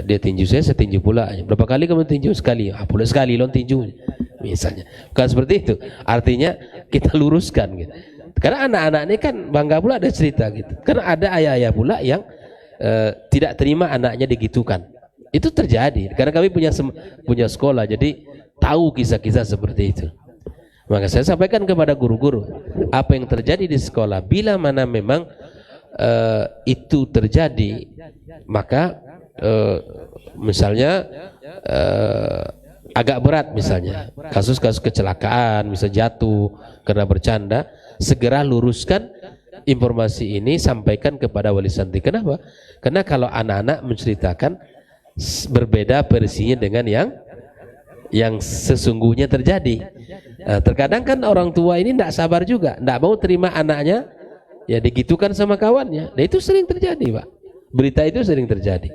dia tinju saya tinju pula. Berapa kali kamu tinju? Sekali. Pula sekali lo tinju misalnya. Bukan seperti itu, artinya kita luruskan gitu. Karena anak-anak ini kan bangga pula ada cerita gitu. Karena ada ayah-ayah pula yang tidak terima anaknya digitukan. Itu terjadi. Karena kami punya sekolah, jadi tahu kisah-kisah seperti itu. Maka saya sampaikan kepada guru-guru, apa yang terjadi di sekolah, bila mana memang itu terjadi, maka misalnya agak berat, misalnya kasus-kasus kecelakaan, bisa jatuh karena bercanda, segera luruskan informasi ini, sampaikan kepada wali santri. Kenapa? Karena kalau anak-anak menceritakan berbeda versinya dengan yang sesungguhnya terjadi. Nah, terkadang kan orang tua ini tidak sabar juga, tidak mau terima anaknya ya digitukan sama kawannya. Dan itu sering terjadi, Pak. Berita itu sering terjadi.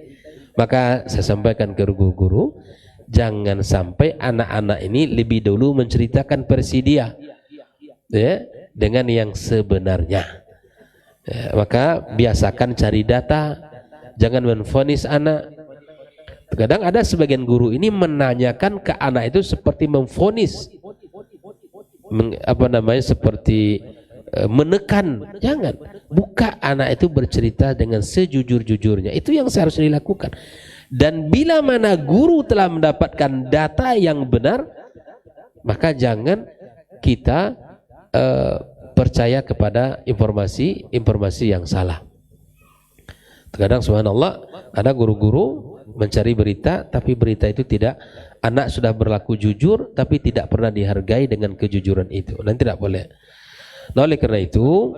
Maka saya sampaikan ke guru-guru, jangan sampai anak-anak ini lebih dulu menceritakan versi dia, ya, dengan yang sebenarnya. Ya, maka biasakan cari data, jangan menvonis anak. Terkadang ada sebagian guru ini menanyakan ke anak itu seperti memvonis, seperti menekan. Jangan, buka anak itu bercerita dengan sejujur-jujurnya. Itu yang seharusnya dilakukan. Dan bila mana guru telah mendapatkan data yang benar, maka jangan kita percaya kepada informasi yang salah. Terkadang subhanallah ada guru-guru mencari berita, tapi berita itu tidak, anak sudah berlaku jujur tapi tidak pernah dihargai dengan kejujuran itu, dan tidak boleh. Nah, oleh karena itu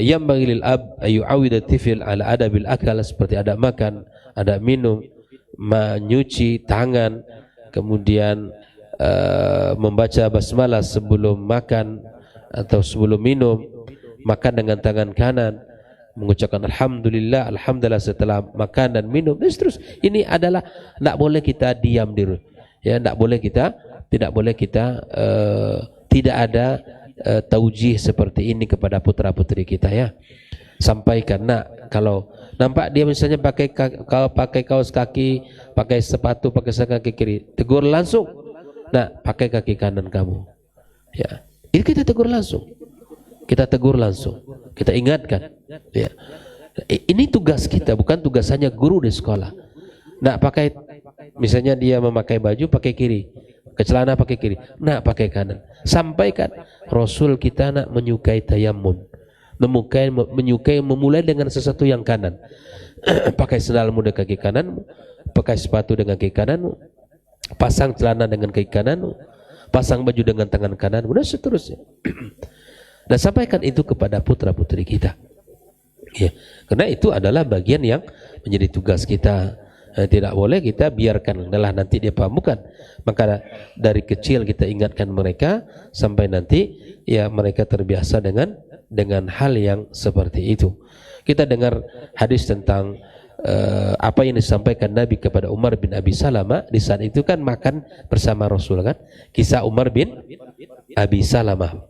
yang bagilil ab ayu'awida tifil ala adabil akal, seperti adab makan, adab minum, menyuci tangan, kemudian membaca basmalah sebelum makan atau sebelum minum, makan dengan tangan kanan, mengucapkan alhamdulillah setelah makan dan minum, dan seterusnya. Ini adalah tidak boleh kita diam diri, ya, tidak boleh kita tidak ada taujih seperti ini kepada putra putri kita, ya. Sampaikan, nak, kalau nampak dia misalnya pakai kaos kaki, pakai sepatu, pakai kaki kiri, tegur langsung, nak, pakai kaki kanan kamu, ya. Ini kita tegur langsung. Kita ingatkan, ya. Ini tugas kita, bukan tugasannya guru di sekolah. Nak, pakai, misalnya dia memakai baju pakai kiri, pakai celana pakai kiri, nak, pakai kanan. Sampaikan, Rasul kita nak menyukai tayammum, menyukai memulai dengan sesuatu yang kanan. Pakai sendalmu dengan kaki kananmu, pakai sepatu dengan kaki kananmu, pasang celana dengan kaki kananmu, pasang baju dengan tangan kananmu, dan seterusnya. Dan sampaikan itu kepada putra putri kita, ya, karena itu adalah bagian yang menjadi tugas kita. Tidak boleh kita biarkan adalah nanti dia paham, bukan. Maka dari kecil kita ingatkan mereka sampai nanti, ya, mereka terbiasa dengan hal yang seperti itu. Kita dengar hadis tentang apa yang disampaikan Nabi kepada Umar bin Abi Salamah di saat itu kan makan bersama Rasul, kan, kisah Umar bin Abi Salamah.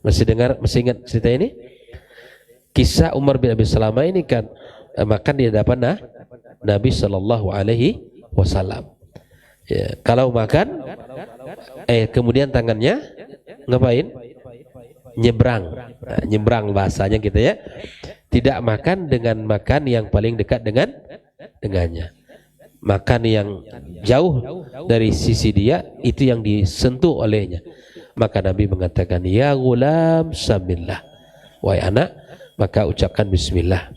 Masih ingat cerita ini? Kisah Umar bin Abi Salamah ini kan makan di hadapan Nabi Sallallahu Alaihi Wasallam. Ya, kalau makan, kemudian tangannya ngapain? Nyebrang. Nah, nyebrang bahasanya gitu, ya. Tidak makan dengan makan yang paling dekat dengannya. Makan yang jauh dari sisi dia, itu yang disentuh olehnya. Maka Nabi mengatakan, ya gulam samillah, wahai anak, maka ucapkan bismillah.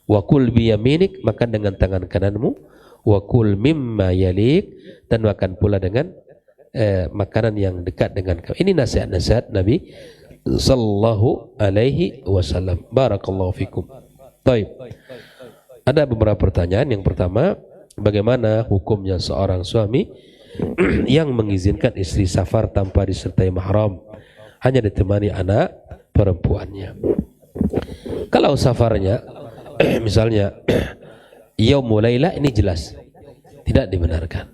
Wa kul biyaminik, makan dengan tangan kananmu. Wa kul mimma yalik, dan makan pula dengan makanan yang dekat dengan kamu. Ini nasihat-nasihat Nabi sallallahu alaihi wasallam. Barakallahu fikum. Baik. Ada beberapa pertanyaan. Yang pertama, bagaimana hukumnya seorang suami yang mengizinkan istri safar tanpa disertai mahram, hanya ditemani anak perempuannya? Kalau safarnya misalnya yaumul lailah, ini jelas tidak dibenarkan,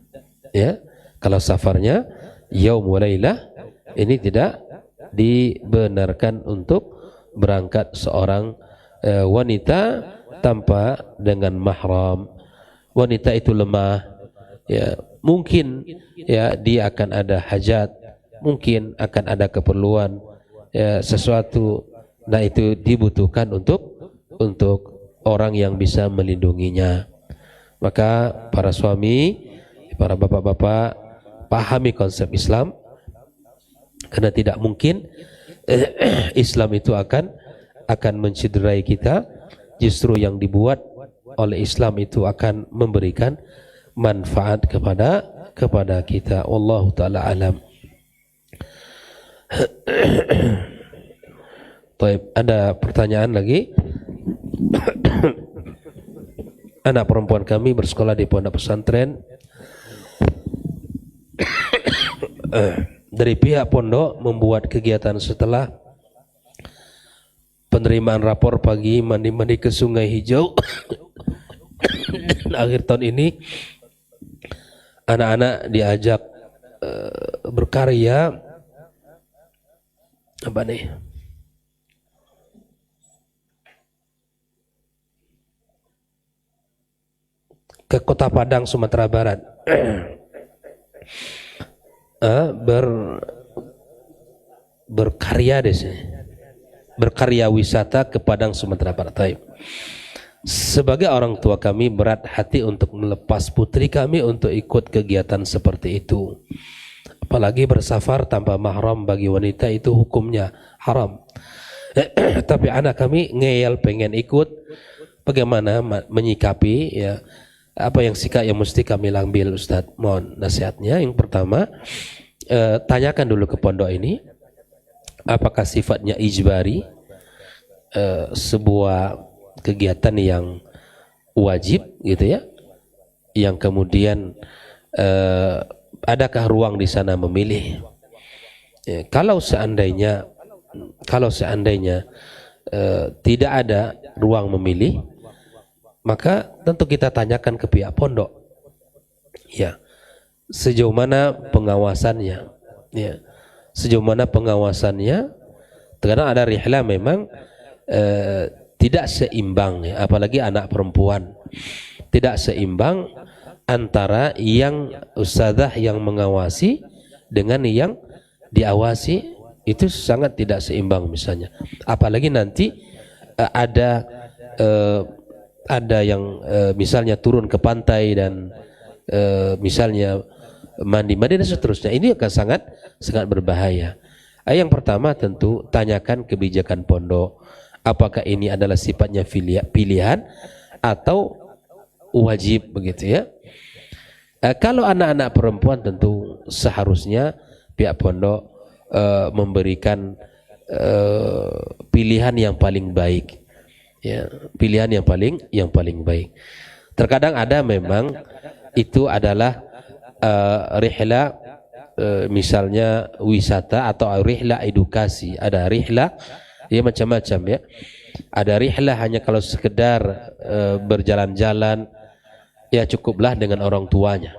ya. Kalau safarnya yaumul lailah, ini tidak dibenarkan untuk berangkat seorang wanita tanpa dengan mahram. Wanita itu lemah, ya, mungkin, ya, dia akan ada hajat, mungkin akan ada keperluan, ya, sesuatu. Nah, itu dibutuhkan untuk orang yang bisa melindunginya. Maka para suami, para bapak-bapak, pahami konsep Islam, karena tidak mungkin Islam itu akan menciderai kita. Justru yang dibuat oleh Islam itu akan memberikan manfaat kepada kita. Wallahu taala alam. Baik, ada pertanyaan lagi. Anak perempuan kami bersekolah di pondok pesantren. Dari pihak pondok membuat kegiatan setelah penerimaan rapor pagi mandi-mandi ke Sungai Hijau. Akhir tahun ini anak-anak diajak berkarya, apa nih? ke Kota Padang, Sumatera Barat. Berkarya di sini. Berkarya wisata ke Padang, Sumatera Barat. Taib. Sebagai orang tua kami berat hati untuk melepas putri kami untuk ikut kegiatan seperti itu. Apalagi bersafar tanpa mahram bagi wanita itu hukumnya haram. Tapi anak kami ngeyel pengen ikut. Bagaimana menyikapi ya, apa yang sikap yang mesti kami ambil, Ustaz? Mohon nasihatnya. Yang pertama, tanyakan dulu ke pondok ini apakah sifatnya ijbari, sebuah kegiatan yang wajib gitu ya, yang kemudian adakah ruang di sana memilih. Kalau seandainya tidak ada ruang memilih, maka tentu kita tanyakan ke pihak pondok, ya, sejauh mana pengawasannya, ya, sejauh mana pengawasannya. Karena ada rihlah memang tidak seimbang, ya, apalagi anak perempuan, tidak seimbang antara yang ustadzah yang mengawasi dengan yang diawasi, itu sangat tidak seimbang misalnya. Apalagi nanti ada yang misalnya turun ke pantai dan misalnya mandi dan seterusnya, ini akan sangat berbahaya. Yang pertama tentu tanyakan kebijakan pondok, apakah ini adalah sifatnya pilihan atau wajib begitu ya. Kalau anak-anak perempuan tentu seharusnya pihak pondok memberikan pilihan yang paling baik. Ya, pilihan yang paling baik. Terkadang ada memang itu adalah rihlah, misalnya wisata atau rihlah edukasi. Ada rihlah ya macam-macam ya. Ada rihlah hanya kalau sekedar berjalan-jalan, ya cukuplah dengan orang tuanya.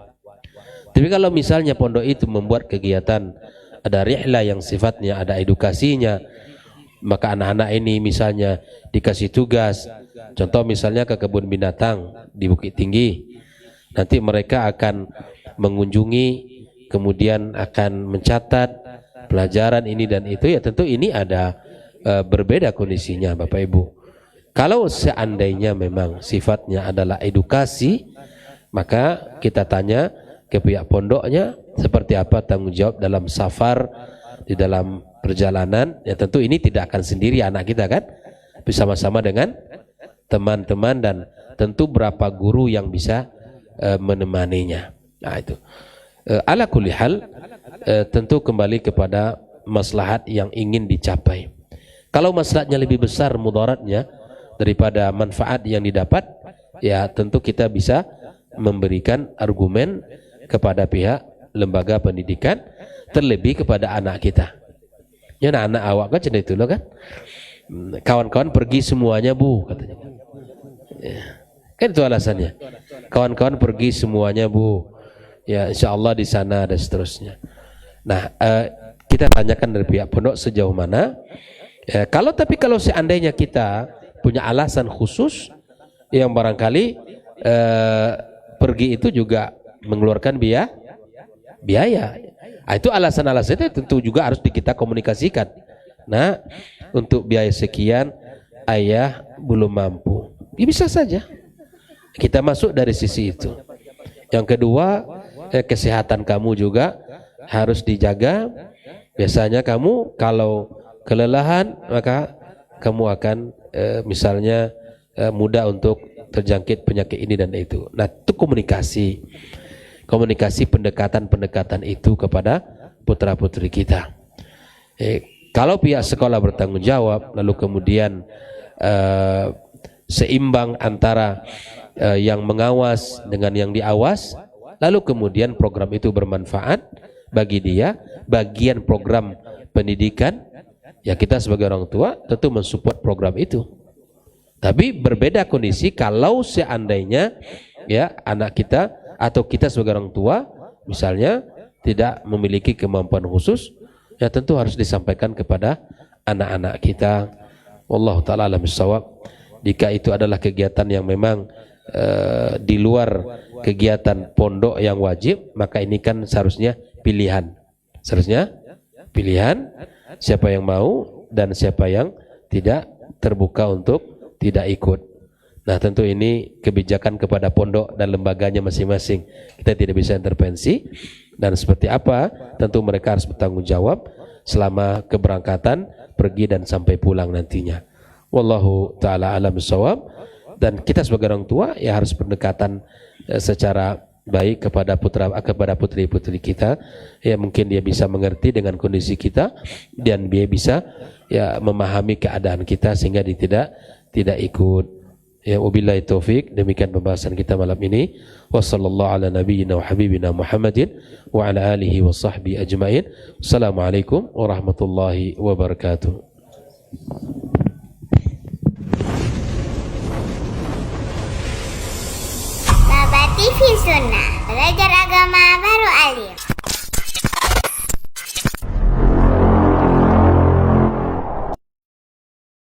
Tapi kalau misalnya pondok itu membuat kegiatan, ada rihlah yang sifatnya ada edukasinya, maka anak-anak ini misalnya dikasih tugas, contoh misalnya ke kebun binatang di Bukit Tinggi, nanti mereka akan mengunjungi, kemudian akan mencatat pelajaran ini dan itu, ya tentu ini ada berbeda kondisinya Bapak Ibu. Kalau seandainya memang sifatnya adalah edukasi, maka kita tanya ke pihak pondoknya seperti apa tanggung jawab dalam safar, di dalam perjalanan. Ya tentu ini tidak akan sendiri anak kita kan, bersama-sama dengan teman-teman dan tentu berapa guru yang bisa menemaninya. Nah itu ala kulli hal, tentu kembali kepada maslahat yang ingin dicapai. Kalau maslahatnya lebih besar mudaratnya daripada manfaat yang didapat, ya tentu kita bisa memberikan argumen kepada pihak lembaga pendidikan, terlebih kepada anak kita. Ya anak awak kan cerita itu loh kan, kawan-kawan pergi semuanya Bu katanya, ya, kan itu alasannya, kawan-kawan pergi semuanya Bu, ya insya Allah di sana dan seterusnya. Nah kita tanyakan dari pihak pondok sejauh mana. Kalau seandainya kita punya alasan khusus yang barangkali pergi itu juga mengeluarkan biaya. Itu alasan-alasan itu tentu juga harus kita komunikasikan. Nah, untuk biaya sekian ayah belum mampu. Ya, bisa saja kita masuk dari sisi itu. Yang kedua, kesehatan kamu juga harus dijaga. Biasanya kamu kalau kelelahan maka kamu akan misalnya mudah untuk terjangkit penyakit ini dan itu. Nah, itu komunikasi pendekatan itu kepada putra-putri kita. Kalau pihak sekolah bertanggung jawab, lalu kemudian seimbang antara yang mengawas dengan yang diawas, lalu kemudian program itu bermanfaat bagi dia, bagian program pendidikan, ya kita sebagai orang tua tentu mensupport program itu. Tapi berbeda kondisi kalau seandainya ya anak kita atau kita sebagai orang tua misalnya tidak memiliki kemampuan khusus, ya tentu harus disampaikan kepada anak-anak kita. Wallahu ta'ala alam bissawab. Jika itu adalah kegiatan yang memang di luar kegiatan pondok yang wajib, maka ini kan seharusnya pilihan. Seharusnya pilihan siapa yang mau dan siapa yang tidak, terbuka untuk tidak ikut. Nah, tentu ini kebijakan kepada pondok dan lembaganya masing-masing. Kita tidak bisa intervensi, dan seperti apa tentu mereka harus bertanggung jawab selama keberangkatan, pergi dan sampai pulang nantinya. Wallahu taala alam bissawab. Dan kita sebagai orang tua ya harus pendekatan secara baik kepada putri-putri kita, ya mungkin dia bisa mengerti dengan kondisi kita dan dia bisa ya memahami keadaan kita sehingga dia tidak ikut. Ya, wabillahi taufik. Demikian pembahasan kita malam ini. Wassallallahu ala nabiyyina wa habibina Muhammadin wa ala alihi wa sahbihi ajmain. Wassalamualaikum warahmatullahi wabarakatuh. Baba TV Sunnah, belajar agama baru aja.